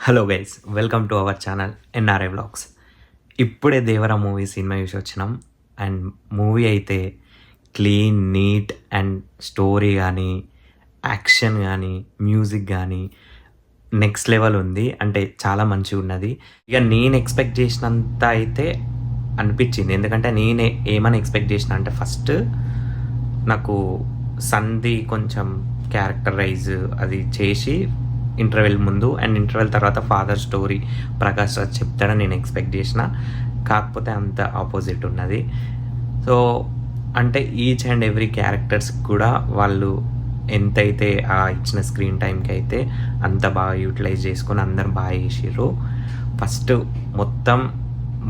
Hello guys, welcome to our channel NRI vlogs. ఇప్పుడే దేవర movie cinema చూసి వచ్చినాం. And movie అయితే క్లీన్, నీట్ అండ్ స్టోరీ కానీ, action కానీ, మ్యూజిక్ కానీ నెక్స్ట్ లెవెల్ ఉంది. అంటే చాలా మంచిగా ఉన్నది. ఇక నేను ఎక్స్పెక్ట్ చేసినంత అయితే అనిపించింది. ఎందుకంటే నేనే ఏమని ఎక్స్పెక్ట్ చేసిన అంటే ఫస్ట్ నాకు సంధి కొంచెం క్యారెక్టరైజ్ అది చేసి ఇంటర్వెల్ ముందు అండ్ ఇంటర్వెల్ తర్వాత ఫాదర్ స్టోరీ ప్రకాష్ రాజ్ చెప్తాడని నేను ఎక్స్పెక్ట్ చేసిన. కాకపోతే అంత ఆపోజిట్ ఉన్నది. సో అంటే ఈచ్ అండ్ ఎవ్రీ క్యారెక్టర్స్ కూడా వాళ్ళు ఎంతైతే ఆ ఇచ్చిన స్క్రీన్ టైంకి అయితే అంత బాగా యూటిలైజ్ చేసుకొని అందరు బాగా చేసిర్రు. ఫస్ట్ మొత్తం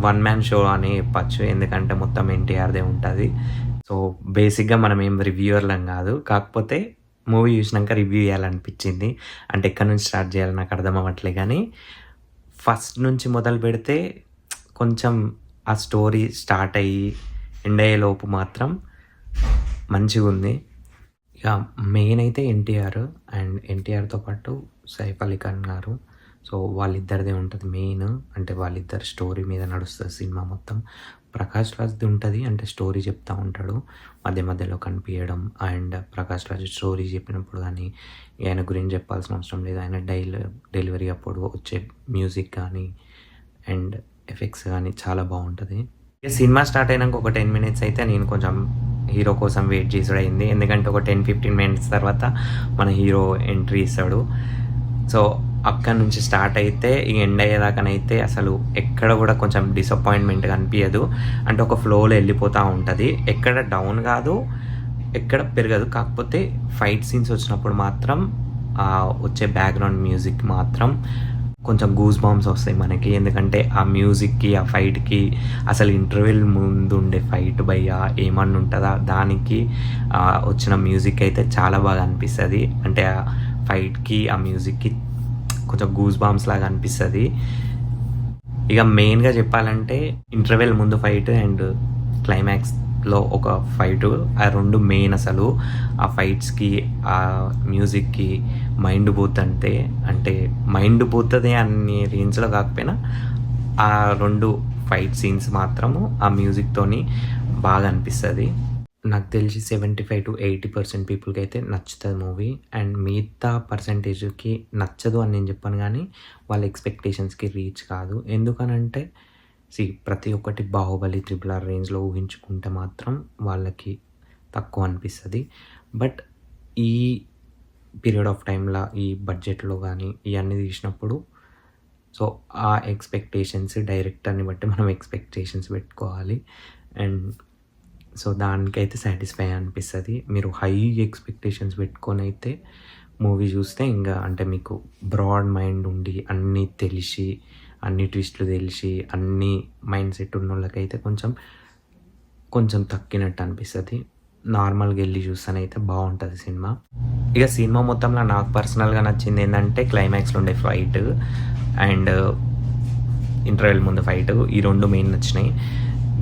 వన్ మ్యాన్ షో అని చెప్పచ్చు. ఎందుకంటే మొత్తం ఎన్టీఆర్దే ఉంటుంది. సో బేసిక్గా మనం ఏం రివ్యూవర్లం కాదు. కాకపోతే మూవీ చూసినాక రివ్యూ చేయాలనిపించింది. అంటే ఎక్కడి నుంచి స్టార్ట్ చేయాలి నాకు అర్థం అవ్వట్లే. కానీ ఫస్ట్ నుంచి మొదలు పెడితే కొంచెం ఆ స్టోరీ స్టార్ట్ అయ్యి ఎండ్ అయ్యేలోపు మాత్రం మంచిగా ఉంది. ఇక మెయిన్ అయితే ఎన్టీఆర్ అండ్ ఎన్టీఆర్తో పాటు సైఫ్ అలీ ఖాన్ గారు. సో వాళ్ళిద్దరిదే ఉంటుంది మెయిన్. అంటే వాళ్ళిద్దరు స్టోరీ మీద నడుస్తుంది సినిమా మొత్తం. ప్రకాష్ రాజ్ది ఉంటుంది, అంటే స్టోరీ చెప్తూ ఉంటాడు, మధ్య మధ్యలో కనిపించడం. అండ్ ప్రకాష్ రాజ్ స్టోరీ చెప్పినప్పుడు కానీ ఆయన గురించి చెప్పాల్సిన అవసరం లేదు. ఆయన డెలివరీ అప్పుడు వచ్చే మ్యూజిక్ కానీ అండ్ ఎఫెక్ట్స్ కానీ చాలా బాగుంటుంది. ఇక సినిమా స్టార్ట్ అయినాక ఒక 10 minutes అయితే నేను కొంచెం హీరో కోసం వెయిట్ చేసుడు అయింది. ఎందుకంటే ఒక 10-15 minutes తర్వాత మన హీరో ఎంట్రీ ఇస్తాడు. సో అక్కడి నుంచి స్టార్ట్ అయితే ఈ ఎండ్ అయ్యేదాకానైతే అసలు ఎక్కడ కూడా కొంచెం డిసప్పాయింట్మెంట్గా అనిపించదు. అంటే ఒక ఫ్లోలో వెళ్ళిపోతూ ఉంటుంది. ఎక్కడ డౌన్ కాదు, ఎక్కడ పెరగదు. కాకపోతే ఫైట్ సీన్స్ వచ్చినప్పుడు మాత్రం వచ్చే బ్యాక్గ్రౌండ్ మ్యూజిక్ మాత్రం కొంచెం గూస్ బాంబ్స్ వస్తాయి మనకి. ఎందుకంటే ఆ మ్యూజిక్కి, ఆ ఫైట్కి, అసలు ఇంటర్వెల్ ముందు ఉండే ఫైట్ భయ్యా ఏమన్నా ఉంటుందా, దానికి వచ్చిన మ్యూజిక్ అయితే చాలా బాగా అనిపిస్తుంది. అంటే ఆ ఫైట్కి, ఆ మ్యూజిక్కి కొంచెం గూస్ బాంబ్స్ లాగా అనిపిస్తుంది. ఇక మెయిన్గా చెప్పాలంటే ఇంటర్వెల్ ముందు ఫైట్ అండ్ క్లైమాక్స్లో ఒక ఫైటు, ఆ రెండు మెయిన్. అసలు ఆ ఫైట్స్కి, ఆ మ్యూజిక్కి మైండ్ పోతుంటే, అంటే మైండ్ పోతుంది అన్ని రేంజ్లో కాకపోయినా ఆ రెండు ఫైట్ సీన్స్ మాత్రము ఆ మ్యూజిక్తోని బాగా అనిపిస్తుంది. నాకు తెలిసి 75-80% పీపుల్కి అయితే నచ్చుతుంది మూవీ. అండ్ మిగతా పర్సంటేజ్కి నచ్చదు అని నేను చెప్పాను. కానీ వాళ్ళ ఎక్స్పెక్టేషన్స్కి రీచ్ కాదు. ఎందుకనంటే ప్రతి ఒక్కటి బాహుబలి, RRR రేంజ్లో ఊహించుకుంటే మాత్రం వాళ్ళకి తక్కువ అనిపిస్తుంది. బట్ ఈ పీరియడ్ ఆఫ్ టైంలో, ఈ బడ్జెట్లో కానీ ఇవన్నీ తీసినప్పుడు సో ఆ ఎక్స్పెక్టేషన్స్ డైరెక్టర్ని బట్టి మనం ఎక్స్పెక్టేషన్స్ పెట్టుకోవాలి. అండ్ సో దానికైతే సాటిస్ఫై అనిపిస్తుంది. మీరు హై ఎక్స్పెక్టేషన్స్ పెట్టుకొని అయితే మూవీ చూస్తే ఇంకా అంటే మీకు బ్రాడ్ మైండ్ ఉండి అన్నీ తెలిసి, అన్ని ట్విస్ట్లు తెలిసి, అన్ని మైండ్ సెట్ ఉన్న వాళ్ళకైతే కొంచెం తక్కినట్టు అనిపిస్తుంది. నార్మల్గా వెళ్ళి చూస్తానైతే బాగుంటుంది సినిమా. ఇక సినిమా మొత్తంలో నాకు పర్సనల్గా నచ్చింది ఏంటంటే క్లైమాక్స్లో ఉండే ఫైట్ అండ్ ఇంటర్వెల్ ముందు ఫైట్, ఈ రెండు మెయిన్ నచ్చినాయి.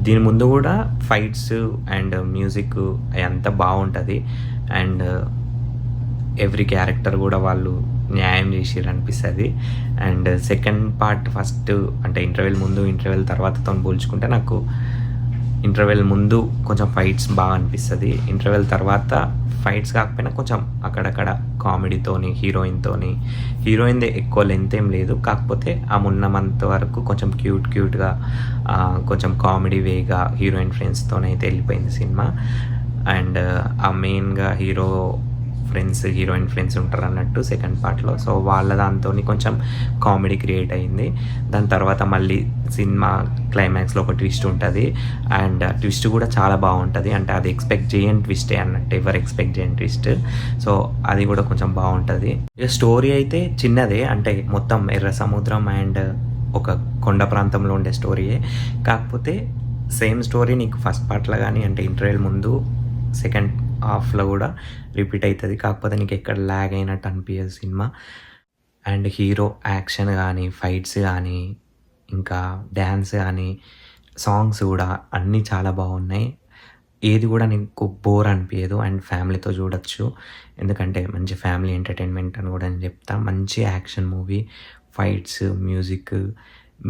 దీని ముందు కూడా ఫైట్స్ అండ్ మ్యూజిక్ అంతా బాగుంటుంది. అండ్ ఎవ్రీ క్యారెక్టర్ కూడా వాళ్ళు న్యాయం చేసిర్రు అనిపిస్తుంది. అండ్ సెకండ్ పార్ట్ ఫస్ట్ అంటే ఇంటర్వెల్ ముందు, ఇంటర్వెల్ తర్వాతతో పోల్చుకుంటే నాకు ఇంటర్వెల్ ముందు కొంచెం ఫైట్స్ బాగా అనిపిస్తుంది. ఇంటర్వెల్ తర్వాత ఫైట్స్ కాకపోయినా కొంచెం అక్కడక్కడ కామెడీతోని, హీరోయిన్దే ఎక్కువ లెంత్ ఏం లేదు. కాకపోతే ఆ ఉన్నంత వరకు కొంచెం క్యూట్గా కొంచెం కామెడీ వేగా హీరోయిన్ ఫ్రెండ్స్తోనైతే వెళ్ళిపోయింది సినిమా. అండ్ ఆ మెయిన్గా హీరోయిన్ ఫ్రెండ్స్ ఉంటారు అన్నట్టు సెకండ్ పార్ట్లో. సో వాళ్ళ దాంతో కొంచెం కామెడీ క్రియేట్ అయింది. దాని తర్వాత మళ్ళీ సినిమా క్లైమాక్స్లో ఒక ట్విస్ట్ ఉంటుంది. అండ్ ట్విస్ట్ కూడా చాలా బాగుంటుంది. అంటే అది ఎక్స్పెక్ట్ చేయని ట్విస్టే అన్నట్టు, ఎవరు ఎక్స్పెక్ట్ చేయని ట్విస్ట్. సో అది కూడా కొంచెం బాగుంటుంది. ఇక స్టోరీ అయితే చిన్నదే, అంటే మొత్తం ఎర్ర సముద్రం అండ్ ఒక కొండ ప్రాంతంలో ఉండే స్టోరీయే. కాకపోతే సేమ్ స్టోరీ నీకు ఫస్ట్ పార్ట్లో కానీ, అంటే ఇంటర్వెల్ ముందు సెకండ్ హాఫ్లో కూడా రిపీట్ అవుతుంది. కాకపోతే నీకు ఎక్కడ ల్యాగ్ అయినట్టు అనిపించదు సినిమా. అండ్ హీరో యాక్షన్ కానీ, ఫైట్స్ కానీ, ఇంకా డ్యాన్స్ కానీ, సాంగ్స్ కూడా అన్నీ చాలా బాగున్నాయి. ఏది కూడా నీకు బోర్ అనిపించదు. అండ్ ఫ్యామిలీతో చూడొచ్చు. ఎందుకంటే మంచి ఫ్యామిలీ ఎంటర్టైన్మెంట్ అని కూడా నేను చెప్తా. మంచి action movie, fights, music,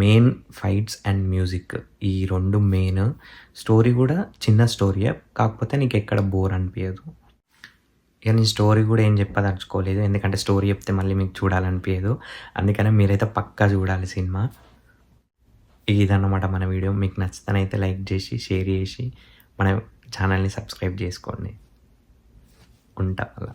main fights and music ఈ 2 మెయిన్. స్టోరీ కూడా చిన్న స్టోరీయే, కాకపోతే నీకెక్కడ బోర్ అనిపియదు. ఇక నేను స్టోరీ కూడా ఏం చెప్పదలుచుకోలేదు, ఎందుకంటే స్టోరీ చెప్తే మళ్ళీ మీకు చూడాలనిపియదు. అందుకనే మీరైతే పక్కా చూడాలి సినిమా. ఇదన్నమాట మన వీడియో. మీకు నచ్చితేనైతే లైక్ చేసి, షేర్ చేసి, మన ఛానల్‌ని సబ్స్క్రైబ్ చేసుకోండి. ఉంటా అలా.